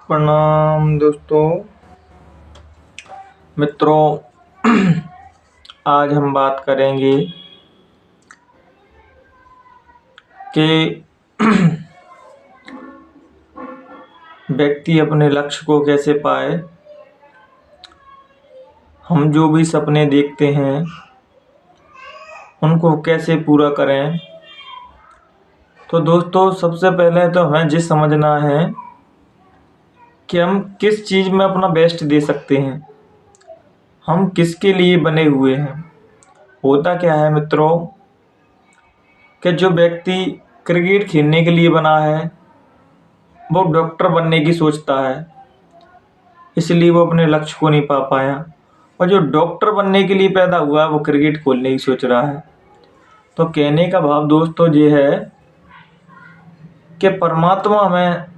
प्रणाम दोस्तों मित्रों। आज हम बात करेंगे कि व्यक्ति अपने लक्ष्य को कैसे पाए। हम जो भी सपने देखते हैं उनको कैसे पूरा करें। तो दोस्तों सबसे पहले तो हमें ये समझना है कि हम किस चीज़ में अपना बेस्ट दे सकते हैं, हम किसके लिए बने हुए हैं। होता क्या है मित्रों कि जो व्यक्ति क्रिकेट खेलने के लिए बना है वो डॉक्टर बनने की सोचता है, इसलिए वो अपने लक्ष्य को नहीं पा पाया। और जो डॉक्टर बनने के लिए पैदा हुआ है वो क्रिकेट खेलने की सोच रहा है। तो कहने का भाव दोस्तों ये है कि परमात्मा हमें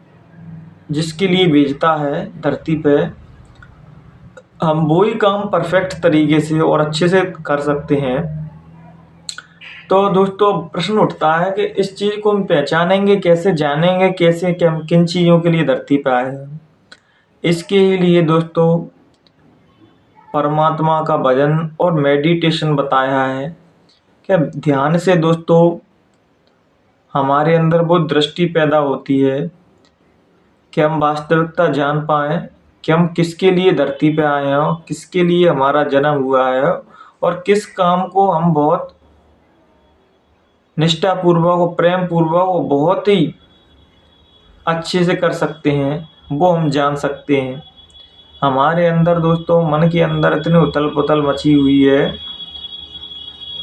जिसके लिए भेजता है धरती पे, हम वो ही काम परफेक्ट तरीके से और अच्छे से कर सकते हैं। तो दोस्तों प्रश्न उठता है कि इस चीज़ को हम पहचानेंगे कैसे, जानेंगे कैसे कि हम किन चीज़ों के लिए धरती पे आए हैं। इसके लिए दोस्तों परमात्मा का भजन और मेडिटेशन बताया है कि ध्यान से दोस्तों हमारे अंदर वो दृष्टि पैदा होती है कि हम वास्तविकता जान पाएँ कि हम किसके लिए धरती पे आए हैं, किसके लिए हमारा जन्म हुआ है और किस काम को हम बहुत निष्ठापूर्वक और प्रेम पूर्वक और बहुत ही अच्छे से कर सकते हैं, वो हम जान सकते हैं। हमारे अंदर दोस्तों मन के अंदर इतनी उथल पुथल मची हुई है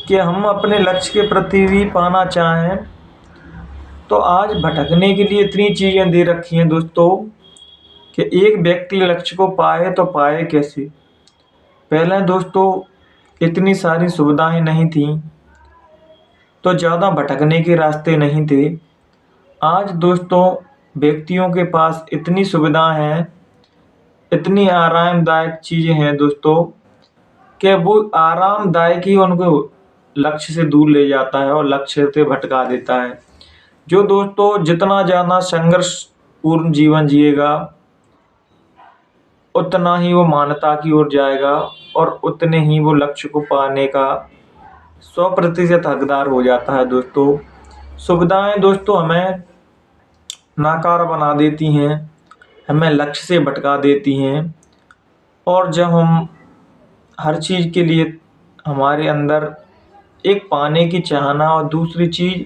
कि हम अपने लक्ष्य के प्रति भी पाना चाहें तो आज भटकने के लिए इतनी चीज़ें दे रखी हैं दोस्तों कि एक व्यक्ति लक्ष्य को पाए तो पाए कैसे। पहले दोस्तों इतनी सारी सुविधाएं नहीं थी तो ज़्यादा भटकने के रास्ते नहीं थे। आज दोस्तों व्यक्तियों के पास इतनी सुविधाएं हैं, इतनी आरामदायक चीज़ें हैं दोस्तों कि वो आरामदायक ही उनको लक्ष्य से दूर ले जाता है और लक्ष्य से भटका देता है। जो दोस्तों जितना ज़्यादा संघर्षपूर्ण जीवन जिएगा उतना ही वो मान्यता की ओर जाएगा और उतने ही वो लक्ष्य को पाने का 100% हकदार हो जाता है। दोस्तों सुविधाएं दोस्तों हमें नाकार बना देती हैं, हमें लक्ष्य से भटका देती हैं। और जब हम हर चीज़ के लिए हमारे अंदर एक पाने की चाहना और दूसरी चीज़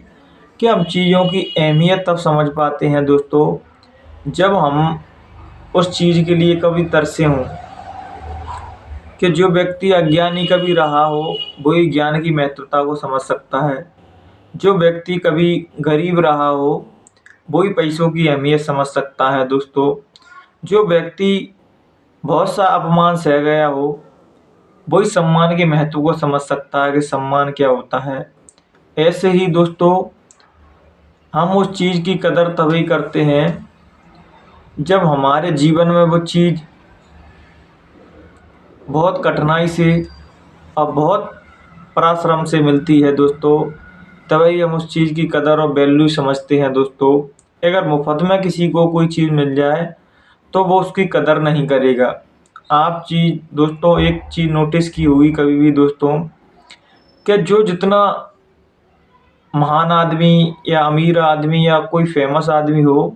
कि हम चीज़ों की अहमियत तब समझ पाते हैं दोस्तों जब हम उस चीज़ के लिए कभी तरसे हों। कि जो व्यक्ति अज्ञानी कभी रहा हो वही ज्ञान की महत्वता को समझ सकता है। जो व्यक्ति कभी गरीब रहा हो वही पैसों की अहमियत समझ सकता है। दोस्तों जो व्यक्ति बहुत सा अपमान सह गया हो वही सम्मान के महत्व को समझ सकता है कि सम्मान क्या होता है। ऐसे ही दोस्तों हम उस चीज़ की कदर तभी करते हैं जब हमारे जीवन में वो चीज़ बहुत कठिनाई से और बहुत परिश्रम से मिलती है दोस्तों, तभी हम उस चीज़ की कदर और वैल्यू समझते हैं। दोस्तों अगर मुफ्त में किसी को कोई चीज़ मिल जाए तो वो उसकी कदर नहीं करेगा। आप दोस्तों एक चीज़ नोटिस की होगी कभी भी दोस्तों कि जो जितना महान आदमी या अमीर आदमी या कोई फेमस आदमी हो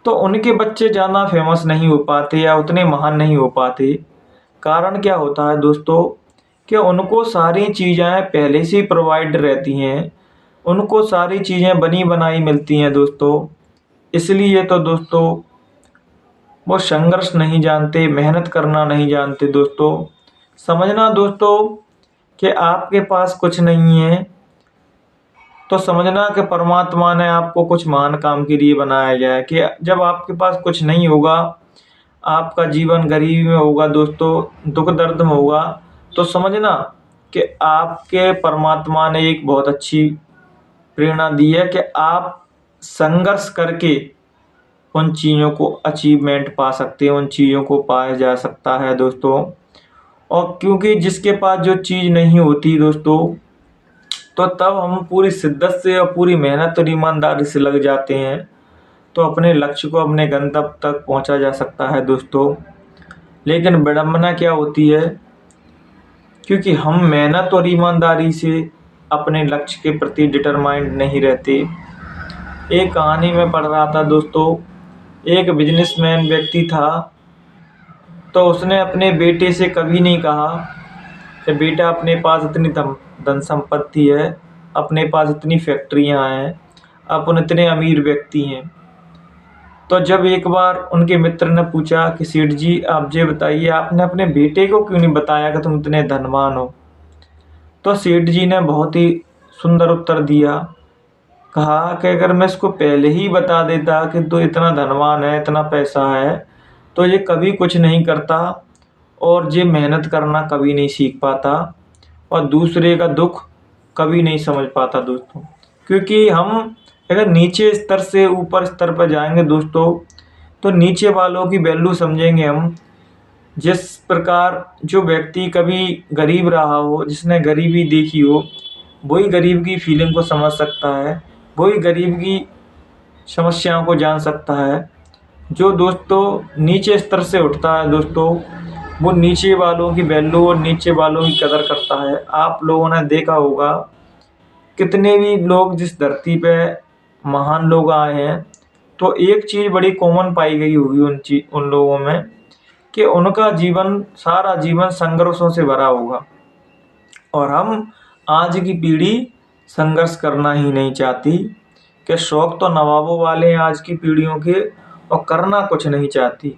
तो उनके बच्चे ज़्यादा फेमस नहीं हो पाते या उतने महान नहीं हो पाते। कारण क्या होता है दोस्तों कि उनको सारी चीज़ें पहले से ही प्रोवाइड रहती हैं, उनको सारी चीज़ें बनी बनाई मिलती हैं दोस्तों। इसलिए तो दोस्तों वो संघर्ष नहीं जानते, मेहनत करना नहीं जानते। दोस्तों समझना दोस्तों कि आपके पास कुछ नहीं है तो समझना कि परमात्मा ने आपको कुछ महान काम के लिए बनाया गया है। कि जब आपके पास कुछ नहीं होगा, आपका जीवन गरीबी में होगा दोस्तों, दुख दर्द में होगा, तो समझना कि आपके परमात्मा ने एक बहुत अच्छी प्रेरणा दी है कि आप संघर्ष करके उन चीज़ों को अचीवमेंट पा सकते हैं, उन चीज़ों को पाया जा सकता है दोस्तों। और क्योंकि जिसके पास जो चीज़ नहीं होती दोस्तों तो तब हम पूरी शिद्दत से और पूरी मेहनत और ईमानदारी से लग जाते हैं तो अपने लक्ष्य को, अपने गंतव्य तक पहुंचा जा सकता है दोस्तों। लेकिन विडंबना क्या होती है, क्योंकि हम मेहनत और ईमानदारी से अपने लक्ष्य के प्रति डिटरमाइंड नहीं रहते। एक कहानी में पढ़ रहा था दोस्तों, एक बिजनेसमैन व्यक्ति था, तो उसने अपने बेटे से कभी नहीं कहा कि बेटा अपने पास इतनी धन संपत्ति है, अपने पास इतनी फैक्ट्रियां हैं, अपन इतने अमीर व्यक्ति हैं। तो जब एक बार उनके मित्र ने पूछा कि सेठ जी आप ये बताइए, आपने अपने बेटे को क्यों नहीं बताया कि तुम इतने धनवान हो, तो सेठ जी ने बहुत ही सुंदर उत्तर दिया। कहा कि अगर मैं इसको पहले ही बता देता कि तू इतना धनवान है, इतना पैसा है, तो ये कभी कुछ नहीं करता और ये मेहनत करना कभी नहीं सीख पाता और दूसरे का दुख कभी नहीं समझ पाता दोस्तों। क्योंकि हम अगर नीचे स्तर से ऊपर स्तर पर जाएंगे दोस्तों, तो नीचे वालों की वैल्यू समझेंगे हम। जिस प्रकार जो व्यक्ति कभी गरीब रहा हो, जिसने गरीबी देखी हो, वही गरीब की फीलिंग को समझ सकता है, वही गरीब की समस्याओं को जान सकता है। जो दोस्तों नीचे स्तर से उठता है दोस्तों, वो नीचे वालों की वैल्यू और नीचे वालों की कदर करता है। आप लोगों ने देखा होगा कितने भी लोग जिस धरती पे महान लोग आए हैं, तो एक चीज़ बड़ी कॉमन पाई गई होगी उन लोगों में, कि उनका जीवन, सारा जीवन संघर्षों से भरा होगा। और हम आज की पीढ़ी संघर्ष करना ही नहीं चाहती, कि शौक तो नवाबों वाले हैं आज की पीढ़ियों के, और करना कुछ नहीं चाहती।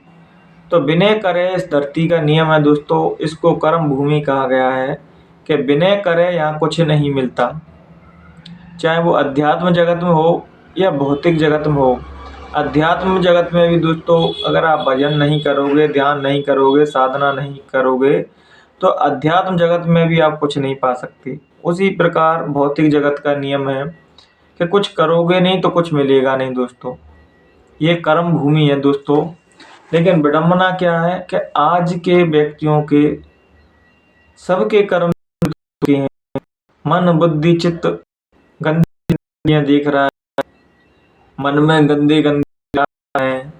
तो विनय करे इस धरती का नियम है दोस्तों, इसको कर्म भूमि कहा गया है, कि विनय करे यहाँ कुछ नहीं मिलता। चाहे वो अध्यात्म जगत में हो या भौतिक जगत में हो। अध्यात्म जगत में भी दोस्तों अगर आप भजन नहीं करोगे, ध्यान नहीं करोगे, साधना नहीं करोगे, तो अध्यात्म जगत में भी आप कुछ नहीं पा सकते। उसी प्रकार भौतिक जगत का नियम है कि कुछ करोगे नहीं तो कुछ मिलेगा नहीं दोस्तों। ये कर्म भूमि है दोस्तों। लेकिन विडंबना क्या है कि आज के व्यक्तियों के सबके कर्म के हैं, मन बुद्धि चित्त गंदी देख रहा है, मन में गंदे गंदे हैं,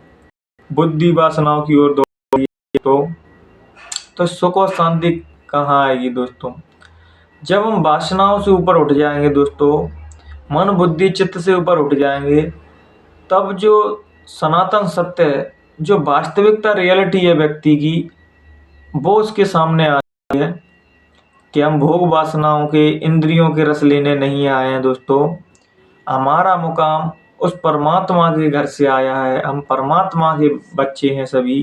बुद्धि वासनाओं की ओर दौड़ रही है, तो सुख और शांति कहाँ आएगी दोस्तों। जब हम वासनाओं से ऊपर उठ जाएंगे दोस्तों, मन बुद्धि चित्त से ऊपर उठ जाएंगे, तब जो सनातन सत्य है, जो वास्तविकता रियलिटी है व्यक्ति की, वो उसके सामने आ रही है कि हम भोग वासनाओं के, इंद्रियों के रस लेने नहीं आए हैं दोस्तों। हमारा मुकाम उस परमात्मा के घर से आया है, हम परमात्मा के बच्चे हैं सभी।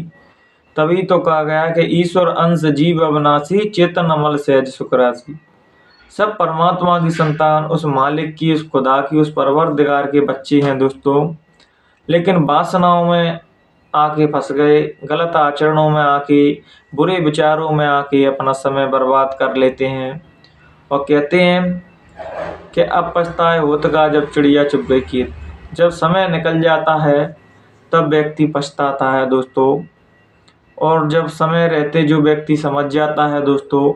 तभी तो कहा गया कि ईश्वर अंश जीव अविनाशी, चेतन अमल सहज सुख राशि। सब परमात्मा की संतान, उस मालिक की, उस खुदा की, उस परवरदिगार के बच्चे हैं दोस्तों। लेकिन वासनाओं में आके फंस गए, गलत आचरणों में आके, बुरे विचारों में आके अपना समय बर्बाद कर लेते हैं। और कहते हैं कि अब पछताए होत का जब चिड़िया चुग गई खेत। जब समय निकल जाता है तब व्यक्ति पछताता है दोस्तों। और जब समय रहते जो व्यक्ति समझ जाता है दोस्तों,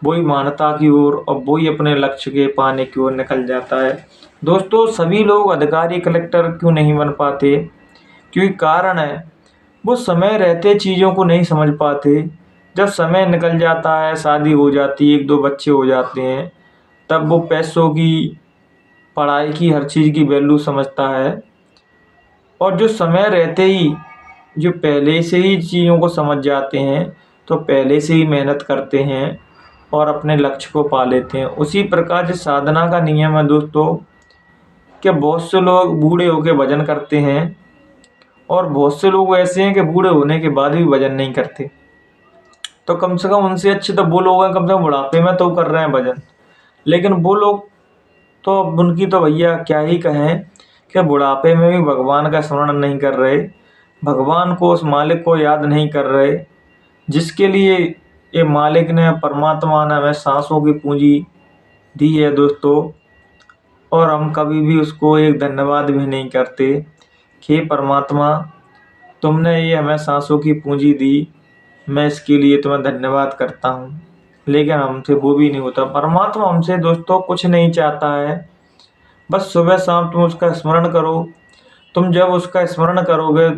वही मानवता की ओर और वही अपने लक्ष्य के पाने की ओर निकल जाता है दोस्तों। सभी लोग अधिकारी कलेक्टर क्यों नहीं बन पाते? क्योंकि कारण है वो समय रहते चीज़ों को नहीं समझ पाते। जब समय निकल जाता है, शादी हो जाती है, एक दो बच्चे हो जाते हैं, तब वो पैसों की, पढ़ाई की, हर चीज़ की वैल्यू समझता है। और जो समय रहते ही, जो पहले से ही चीज़ों को समझ जाते हैं, तो पहले से ही मेहनत करते हैं और अपने लक्ष्य को पा लेते हैं। उसी प्रकार जो साधना का नियम है दोस्तों, कि बहुत से लोग बूढ़े होकर भजन करते हैं और बहुत से लोग ऐसे हैं कि बूढ़े होने के बाद भी भजन नहीं करते। तो कम से कम उनसे अच्छे तो वो लोग हैं, कम से कम बुढ़ापे में तो कर रहे हैं भजन। लेकिन वो लोग तो, उनकी तो भैया क्या ही कहें, कि बुढ़ापे में भी भगवान का स्मरण नहीं कर रहे, भगवान को, उस मालिक को याद नहीं कर रहे, जिसके लिए ये मालिक ने, परमात्मा ने हमें सांसों की पूंजी दी है दोस्तों। और हम कभी भी उसको एक धन्यवाद भी नहीं करते कि परमात्मा तुमने ये हमें सांसों की पूंजी दी, मैं इसके लिए तुम्हें धन्यवाद करता हूँ। लेकिन हमसे वो भी नहीं होता। परमात्मा हमसे दोस्तों कुछ नहीं चाहता है, बस सुबह शाम तुम उसका स्मरण करो तुम जब उसका स्मरण करोगे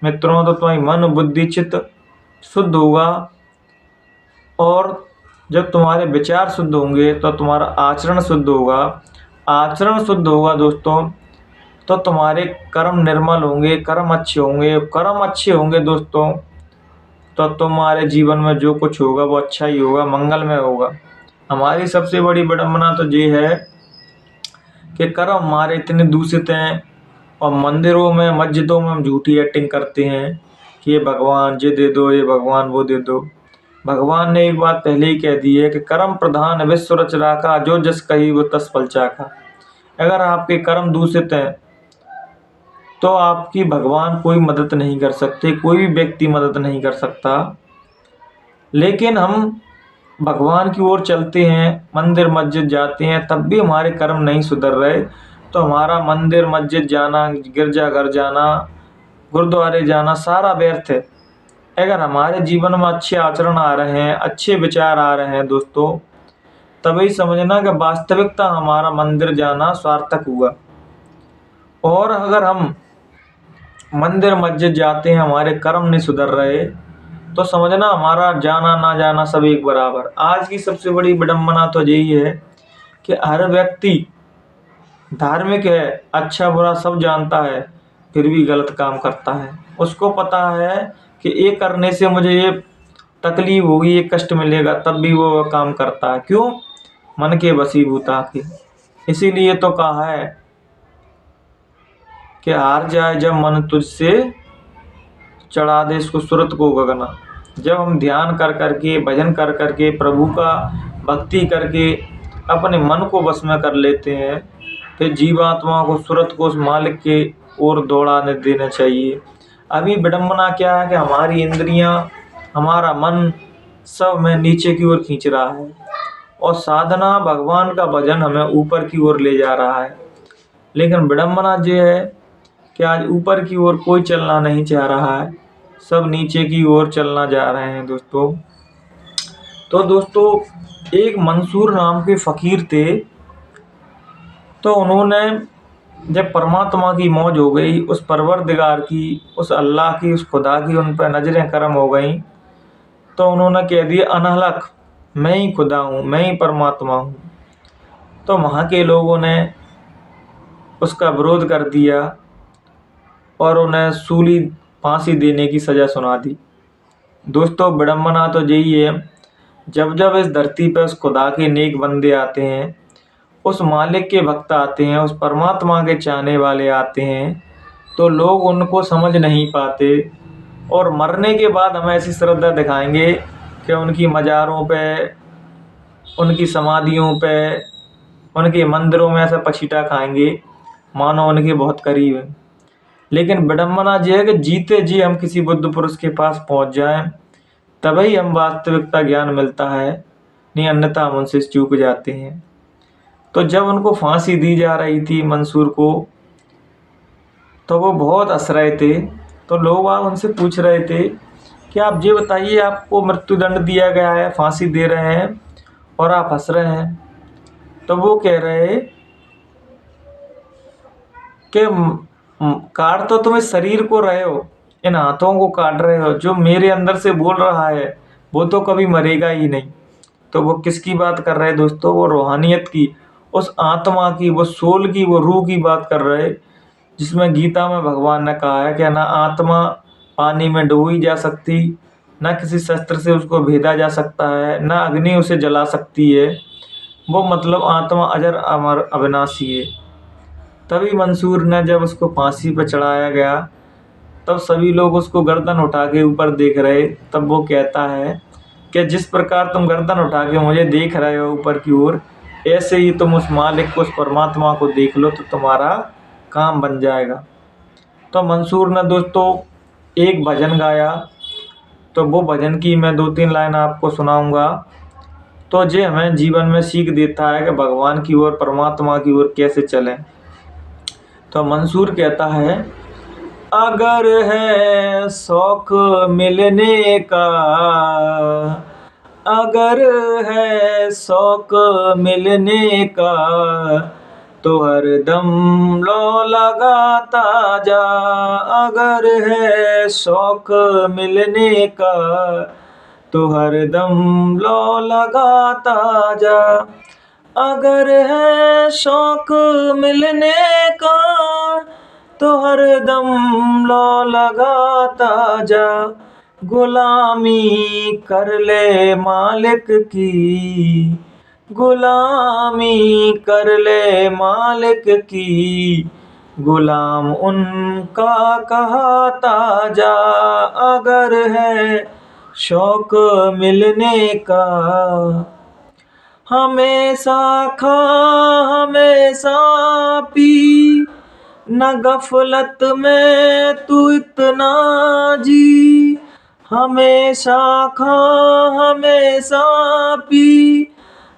मित्रों तो तुम्हारी मन बुद्धि चित्त शुद्ध होगा, और जब तुम्हारे विचार शुद्ध होंगे तो तुम्हारा आचरण शुद्ध होगा। आचरण शुद्ध होगा दोस्तों तो तुम्हारे कर्म निर्मल होंगे, कर्म अच्छे होंगे। कर्म अच्छे होंगे दोस्तों तो तुम्हारे जीवन में जो कुछ होगा वो अच्छा ही होगा, मंगलमय होगा। हमारी सबसे बड़ी विडंबना तो ये है कि कर्म हमारे इतने दूषित हैं, और मंदिरों में मस्जिदों में हम झूठी एक्टिंग करते हैं कि ये भगवान ये दे दो, ये भगवान वो दे दो। भगवान ने एक बात पहले ही कह दी है कि कर्म प्रधान विश्व रच राखा, जो जस कही वो तस फल चाखा। अगर आपके कर्म दूषित हैं तो आपकी भगवान कोई मदद नहीं कर सकते, कोई भी व्यक्ति मदद नहीं कर सकता। लेकिन हम भगवान की ओर चलते हैं, मंदिर मस्जिद जाते हैं, तब भी हमारे कर्म नहीं सुधर रहे, तो हमारा मंदिर मस्जिद जाना, गिरजाघर जाना, गुरुद्वारे जाना सारा व्यर्थ है। अगर हमारे जीवन में अच्छे आचरण आ रहे हैं, अच्छे विचार आ रहे हैं दोस्तों, तभी समझना कि वास्तविकता हमारा मंदिर जाना सार्थक हुआ। और अगर हम मंदिर मस्जिद जाते हैं, हमारे कर्म नहीं सुधर रहे, तो समझना हमारा जाना ना जाना सब एक बराबर। आज की सबसे बड़ी विडंबना तो यही है कि हर व्यक्ति धार्मिक है, अच्छा बुरा सब जानता है, फिर भी गलत काम करता है। उसको पता है कि ये करने से मुझे ये तकलीफ होगी, ये कष्ट मिलेगा, तब भी वो काम करता है। क्यों? मन के वशीभूत आके। इसीलिए तो कहा है कि हार जाए जब मन तुझसे, चढ़ा दे इसको सूरत को गगना। जब हम ध्यान कर करके, भजन कर करके, प्रभु का भक्ति करके अपने मन को वश में कर लेते हैं, फिर जीवात्मा को, सूरत को उस मालिक के ओर दौड़ाने देना चाहिए। अभी विडंबना क्या है कि हमारी इंद्रियां, हमारा मन सब में नीचे की ओर खींच रहा है, और साधना भगवान का भजन हमें ऊपर की ओर ले जा रहा है। लेकिन विडंबना ये है कि आज ऊपर की ओर कोई चलना नहीं चाह रहा है, सब नीचे की ओर चलना जा रहे हैं दोस्तों। तो दोस्तों एक मंसूर नाम के फ़कीर थे, तो उन्होंने जब परमात्मा की मौज हो गई, उस परवरदिगार की, उस अल्लाह की, उस खुदा की उन पर नजरें करम हो गई, तो उन्होंने कह दिया अनहलक, मैं ही खुदा हूँ, मैं ही परमात्मा हूँ। तो वहाँ के लोगों ने उसका विरोध कर दिया और उन्हें सूली फांसी देने की सज़ा सुना दी। दोस्तों विडंबना तो यही है, जब जब इस धरती पर उस खुदा के नेक बंदे आते हैं, उस मालिक के भक्त आते हैं, उस परमात्मा के चाहने वाले आते हैं, तो लोग उनको समझ नहीं पाते, और मरने के बाद हमें ऐसी श्रद्धा दिखाएंगे कि उनकी मज़ारों पे, उनकी समाधियों पे, उनके मंदिरों में ऐसा पछीटा खाएंगे मानो उनके बहुत करीब है। लेकिन विडंबना यह है कि जीते जी हम किसी बुद्ध पुरुष के पास पहुंच जाएं, तभी हम वास्तविकता ज्ञान मिलता है, नहीं अन्यथा हम उनसे चूक जाते हैं। तो जब उनको फांसी दी जा रही थी मंसूर को, तो वो बहुत हंस रहे थे। तो लोग आप उनसे पूछ रहे थे कि आप ये बताइए, आपको मृत्युदंड दिया गया है, फांसी दे रहे हैं और आप हंस रहे हैं। तो वो कह रहे कि काट तो तुम इस शरीर को रहे हो, इन हाथों को काट रहे हो, जो मेरे अंदर से बोल रहा है वो तो कभी मरेगा ही नहीं। तो वो किसकी बात कर रहे हैं दोस्तों? वो रूहानियत की, उस आत्मा की, वो सोल की, वो रूह की बात कर रहे, जिसमें गीता में भगवान ने कहा है कि ना आत्मा पानी में डुबोई जा सकती, ना किसी शस्त्र से उसको भेदा जा सकता है, ना अग्नि उसे जला सकती है। वो मतलब आत्मा अजर अमर अविनाशी है। तभी मंसूर ने जब उसको फांसी पर चढ़ाया गया, तब सभी लोग उसको गर्दन उठा के ऊपर देख रहे। तब वो कहता है कि जिस प्रकार तुम गर्दन उठा के मुझे देख रहे हो ऊपर की ओर, ऐसे ही तुम उस मालिक को, उस परमात्मा को देख लो, तो तुम्हारा काम बन जाएगा। तो मंसूर ने दोस्तों एक भजन गाया, तो वो भजन की मैं 2-3 लाइन आपको सुनाऊंगा। तो ये हमें जीवन में सीख देता है कि भगवान की ओर, परमात्मा की ओर कैसे चलें। तो मंसूर कहता है, अगर है शौक मिलने का, अगर है शौक मिलने का, तो हरदम लो लगाता जा, अगर है शौक मिलने का तो हरदम लो लगाता जा। अगर है शौक मिलने का तो हरदम लो लगाता जा। गुलामी कर ले मालिक की, गुलामी कर ले मालिक की, गुलाम उनका कहता जा। अगर है शौक मिलने का हमेशा खा हमेशा पी, न गफलत में तू इतना जी। हमेशा खा हमेशा पी,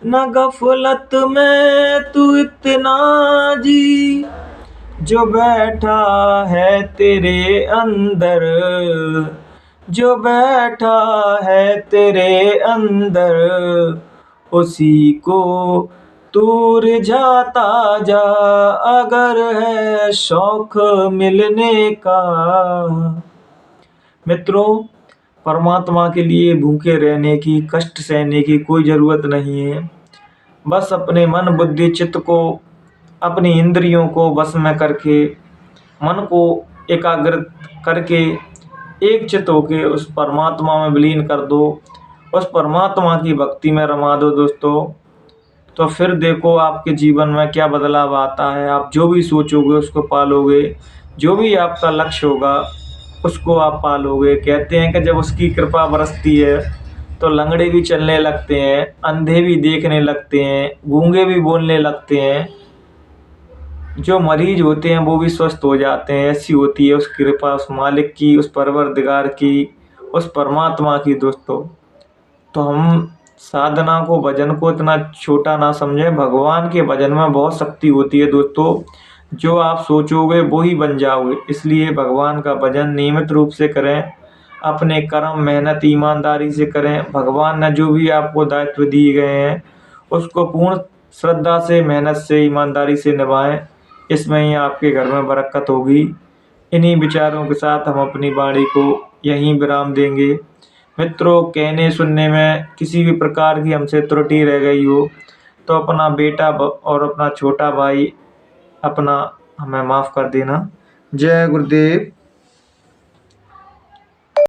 न गफलत में तू इतना जी। जो बैठा है तेरे अंदर, जो बैठा है तेरे अंदर, उसी को तू रिझाता जा। अगर है शौक मिलने का। मित्रों, परमात्मा के लिए भूखे रहने की, कष्ट सहने की कोई ज़रूरत नहीं है। बस अपने मन बुद्धि चित्त को, अपनी इंद्रियों को वश में करके, मन को एकाग्र करके एक चित्त होके उस परमात्मा में विलीन कर दो, उस परमात्मा की भक्ति में रमा दो दोस्तों। तो फिर देखो आपके जीवन में क्या बदलाव आता है। आप जो भी सोचोगे उसको पालोगे, जो भी आपका लक्ष्य होगा उसको आप पालोगे। कहते हैं कि जब उसकी कृपा बरसती है तो लंगड़े भी चलने लगते हैं, अंधे भी देखने लगते हैं, गूंगे भी बोलने लगते हैं, जो मरीज होते हैं वो भी स्वस्थ हो जाते हैं। ऐसी होती है उस कृपा, उस मालिक की, उस परवरदिगार की, उस परमात्मा की दोस्तों। तो हम साधना को, भजन को इतना छोटा ना समझें। भगवान के भजन में बहुत शक्ति होती है दोस्तों। जो आप सोचोगे वो ही बन जाओगे। इसलिए भगवान का भजन नियमित रूप से करें, अपने कर्म मेहनत ईमानदारी से करें। भगवान ने जो भी आपको दायित्व दिए गए हैं उसको पूर्ण श्रद्धा से, मेहनत से, ईमानदारी से निभाएं। इसमें ही आपके घर में बरकत होगी। इन्हीं विचारों के साथ हम अपनी वाणी को यहीं विराम देंगे। मित्रों, कहने सुनने में किसी भी प्रकार की हमसे त्रुटि रह गई हो तो अपना बेटा और अपना छोटा भाई अपना हमें माफ़ कर देना। जय गुरुदेव।